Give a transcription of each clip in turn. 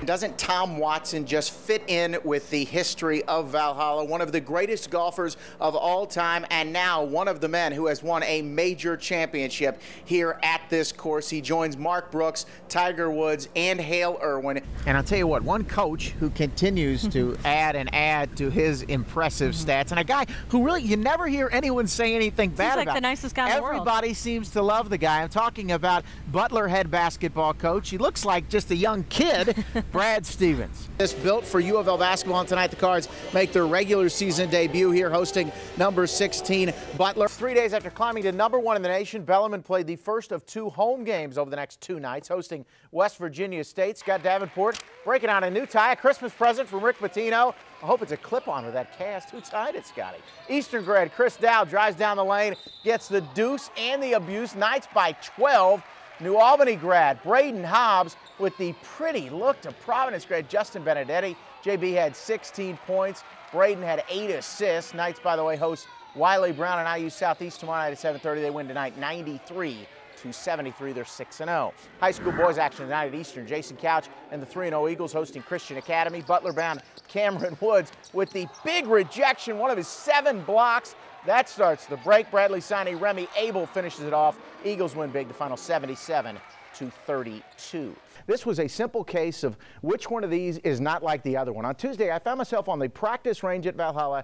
doesn't Tom Watson just fit in with the history of Valhalla? One of the greatest golfers of all time, and now one of the men who has won a major championship here at this course. He joins Mark Brooks, Tiger Woods, and Hale Irwin. And I'll tell you what, one coach who continues to add and add to his impressive stats, and a guy who really, you never hear anyone say anything bad about. He's like the nicest guy in the world. Everybody seems to love the guy. I'm talking about Butler head basketball coach. He looks like just a young kid, Brad Stevens. This built for U of L basketball, and tonight the Cards make their regular season debut here, hosting number 16 Butler. 3 days after climbing to number 1 in the nation, Bellarmine played the first of 2 home games over the next 2 nights, hosting West Virginia State. Scott Davenport breaking out a new tie, a Christmas present from Rick Pitino. I hope it's a clip-on with that cast. Who tied it, Scotty? Eastern grad Chris Dow drives down the lane, gets the deuce and the abuse. Knights by 12. New Albany grad Braden Hobbs with the pretty look to Providence grad Justin Benedetti. JB had 16 points. Braden had 8 assists. Knights, by the way, host Wiley Brown and IU Southeast tomorrow night at 7:30. They win tonight 93-73. They're 6-0. High school boys action tonight at Eastern. Jason Couch and the 3-0 Eagles hosting Christian Academy. Butler-bound Cameron Woods with the big rejection, one of his 7 blocks. That starts the break. Bradley signee Remy Abel finishes it off. Eagles win big, the final 77-32. This was a simple case of which one of these is not like the other one. On Tuesday, I found myself on the practice range at Valhalla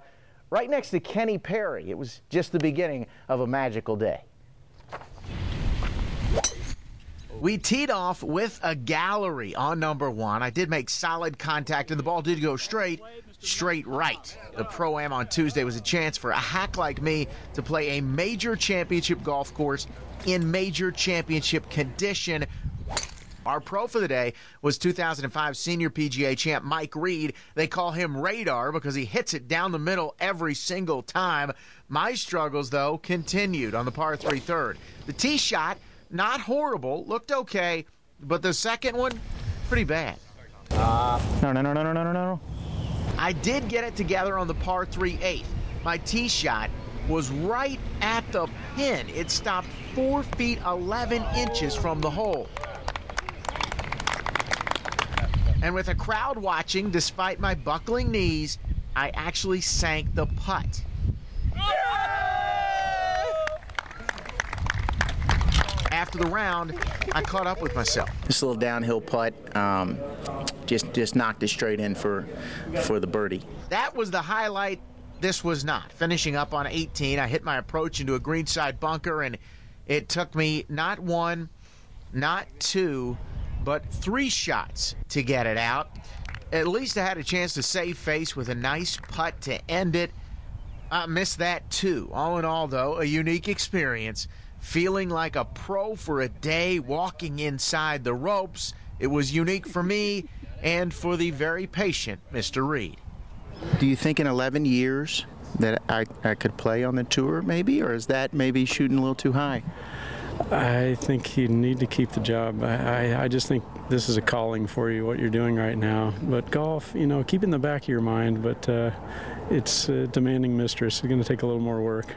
right next to Kenny Perry. It was just the beginning of a magical day. We teed off with a gallery on number 1. I did make solid contact, and the ball did go straight right. The Pro-Am on Tuesday was a chance for a hack like me to play a major championship golf course in major championship condition. Our pro for the day was 2005 senior PGA champ Mike Reed. They call him Radar because he hits it down the middle every single time. My struggles, though, continued on the par 3 third. The tee shot, not horrible, looked okay, but the second one, pretty bad. No. I did get it together on the par 3 eighth. My tee shot was right at the pin. It stopped 4 feet 11 inches from the hole. And with a crowd watching, despite my buckling knees, I actually sank the putt. After the round, I caught up with myself. This little downhill putt just knocked it straight in for the birdie. That was the highlight. This was not. Finishing up on 18, I hit my approach into a greenside bunker, and it took me not 1, not 2, but 3 shots to get it out. At least I had a chance to save face with a nice putt to end it. I missed that too. All in all, though, a unique experience. Feeling like a pro for a day, walking inside the ropes. It was unique for me and for the very patient Mr. Reed. Do you think in 11 years that I could play on the tour maybe, or is that maybe shooting a little too high? I think you need to keep the job. I just think this is a calling for you, what you're doing right now. But golf, keep in the back of your mind, but it's a demanding mistress. It's going to take a little more work.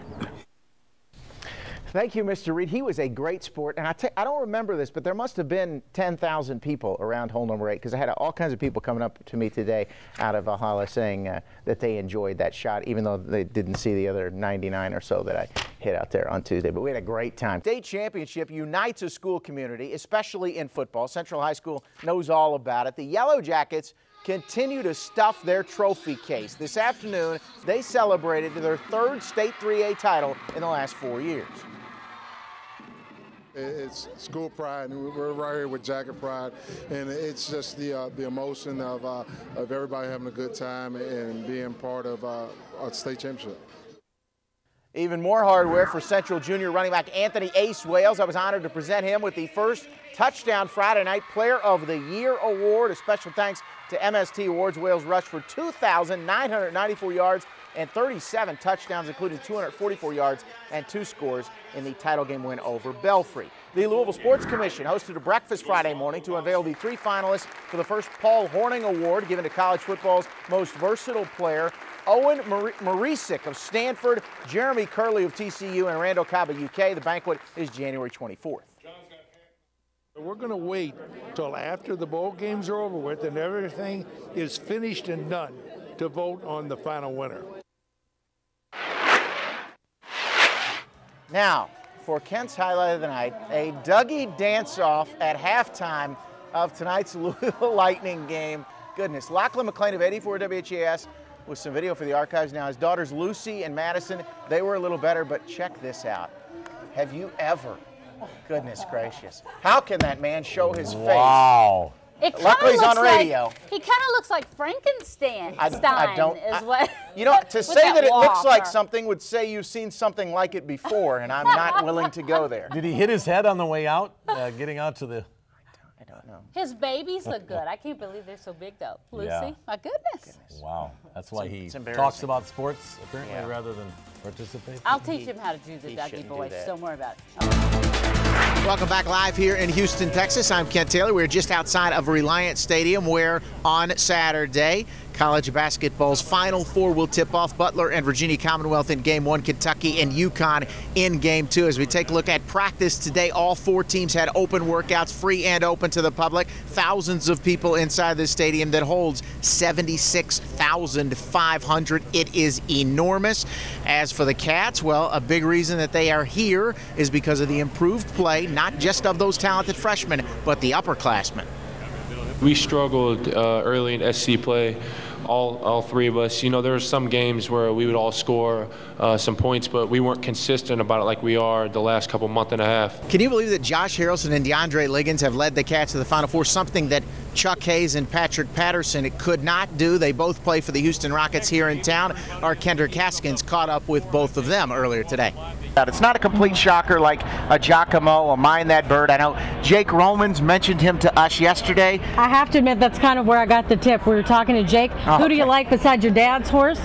Thank you, Mr. Reed. He was a great sport. And I don't remember this, but there must have been 10,000 people around hole number 8, because I had all kinds of people coming up to me today out of Valhalla saying that they enjoyed that shot, even though they didn't see the other 99 or so that I hit out there on Tuesday. But we had a great time. State championship unites a school community, especially in football. Central High School knows all about it. The Yellow Jackets continue to stuff their trophy case. This afternoon, they celebrated their 3rd state 3A title in the last 4 years. It's school pride, and we're right here with Jacket Pride, and it's just the emotion of everybody having a good time and being part of a state championship. Even more hardware for Central junior running back Anthony Ace Wales. I was honored to present him with the first Touchdown Friday Night Player of the Year award. A special thanks to MST Awards. Wales rushed for 2,994 yards and 37 touchdowns, including 244 yards and 2 scores in the title game win over Belfry. The Louisville Sports Commission hosted a breakfast Friday morning to unveil the 3 finalists for the first Paul Hornung Award given to college football's most versatile player. Owen Marisic of Stanford, Jeremy Curley of TCU, and Randall Cobb of UK. The banquet is January 24th. We're going to wait till after the bowl games are over with and everything is finished and done to vote on the final winner. Now, for Kent's highlight of the night, a Dougie dance-off at halftime of tonight's Louisville Lightning game. Goodness, Lachlan McLean of 84 WHAS with some video for the archives now. His daughters Lucy and Madison, they were a little better, but check this out. Have you ever, goodness gracious, how can that man show his face? Wow. Luckily he's on radio. He kind of looks like Frankenstein. You know, to say that it looks like something would say you've seen something like it before, and I'm not willing to go there. Did he hit his head on the way out, getting out to the... I don't know. His babies look good. I can't believe they're so big, though. Lucy, Yeah. My goodness. Wow. That's why he talks about sports, apparently, rather than participate. I'll teach him how to do the Dougie voice. Don't worry about it. Welcome back live here in Houston, Texas. I'm Kent Taylor. We're just outside of Reliant Stadium where on Saturday, college basketball's Final Four will tip off. Butler and Virginia Commonwealth in Game 1, Kentucky and UConn in Game 2. As we take a look at practice today, all four teams had open workouts, free and open to the public. Thousands of people inside the stadium that holds 76,500. It is enormous. As for the Cats, well, a big reason that they are here is because of the improved play, not just of those talented freshmen, but the upperclassmen. We struggled early in SC play, all three of us. You know, there were some games where we would all score some points, but we weren't consistent about it like we are the last month and a half. Can you believe that Josh Harrelson and DeAndre Liggins have led the Cats to the Final Four, something that Chuck Hayes and Patrick Patterson could not do? They both play for the Houston Rockets here in town. Our Kendrick Haskins caught up with both of them earlier today. It's not a complete shocker like a Giacomo, a Mind That Bird. I know Jake Romans mentioned him to us yesterday. I have to admit that's kind of where I got the tip. We were talking to Jake. Who do you like besides your dad's horse?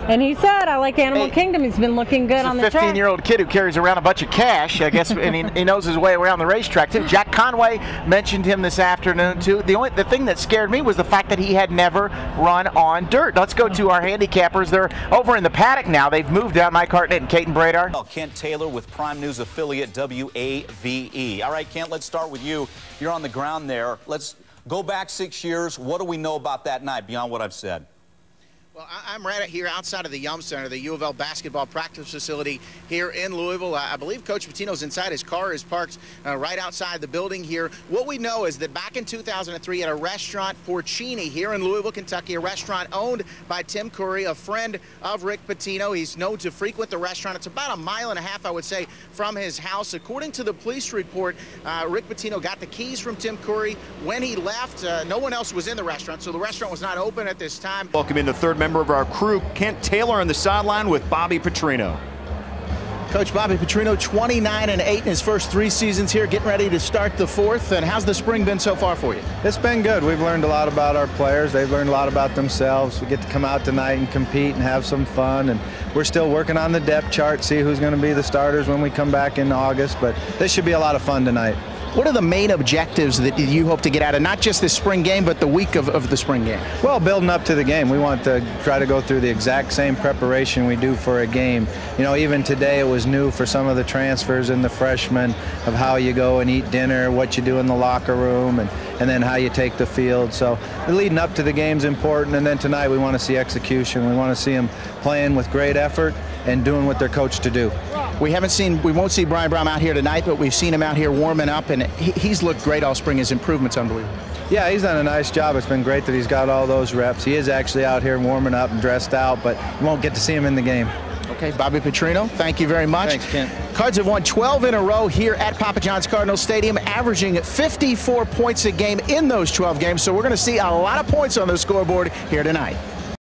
And he said, I like Animal Kingdom. He's been looking good on the track. He's a 15-year-old kid who carries around a bunch of cash, I guess, and he knows his way around the racetrack, too. Jack Conway mentioned him this afternoon, too. The thing that scared me was the fact that he had never run on dirt. Let's go to our handicappers. They're over in the paddock now. They've moved down. Mike Hartnett and Caden Bradar. Kent Taylor with Prime News affiliate WAVE. All right, Kent, let's start with you. You're on the ground there. Let's go back 6 years. What do we know about that night beyond what I've said? Well, I'm right here outside of the Yum Center, the U of L basketball practice facility here in Louisville. I believe Coach Pitino's inside. His car is parked right outside the building here. What we know is that back in 2003 at a restaurant, Porcini, here in Louisville, Kentucky, a restaurant owned by Tim Curry, a friend of Rick Pitino. He's known to frequent the restaurant. It's about 1.5 miles, I would say, from his house. According to the police report, Rick Pitino got the keys from Tim Curry. When he left, no one else was in the restaurant, so the restaurant was not open at this time. Welcome in the third member of our crew, Kent Taylor, on the sideline with Bobby Petrino. Coach Bobby Petrino, 29-8 in his first 3 seasons here, getting ready to start the 4th. And how's the spring been so far for you? It's been good. We've learned a lot about our players. They've learned a lot about themselves. We get to come out tonight and compete and have some fun. And we're still working on the depth chart, see who's going to be the starters when we come back in August. But this should be a lot of fun tonight. What are the main objectives that you hope to get out of not just this spring game, but the week of the spring game? Well, building up to the game. We want to try to go through the exact same preparation we do for a game. You know, even today it was new for some of the transfers and the freshmen of how you go and eat dinner, what you do in the locker room, and then how you take the field. So leading up to the game is important, and then tonight we want to see execution. We want to see them playing with great effort and doing what they're coached to do. We won't see Brian Brown out here tonight, but we've seen him out here warming up, and he's looked great all spring. His improvement's unbelievable. Yeah, he's done a nice job. It's been great that he's got all those reps. He is actually out here warming up and dressed out, but you won't get to see him in the game. Okay, Bobby Petrino, thank you very much. Thanks, Kent. Cards have won 12 in a row here at Papa John's Cardinal Stadium, averaging 54 points a game in those 12 games. So we're going to see a lot of points on the scoreboard here tonight.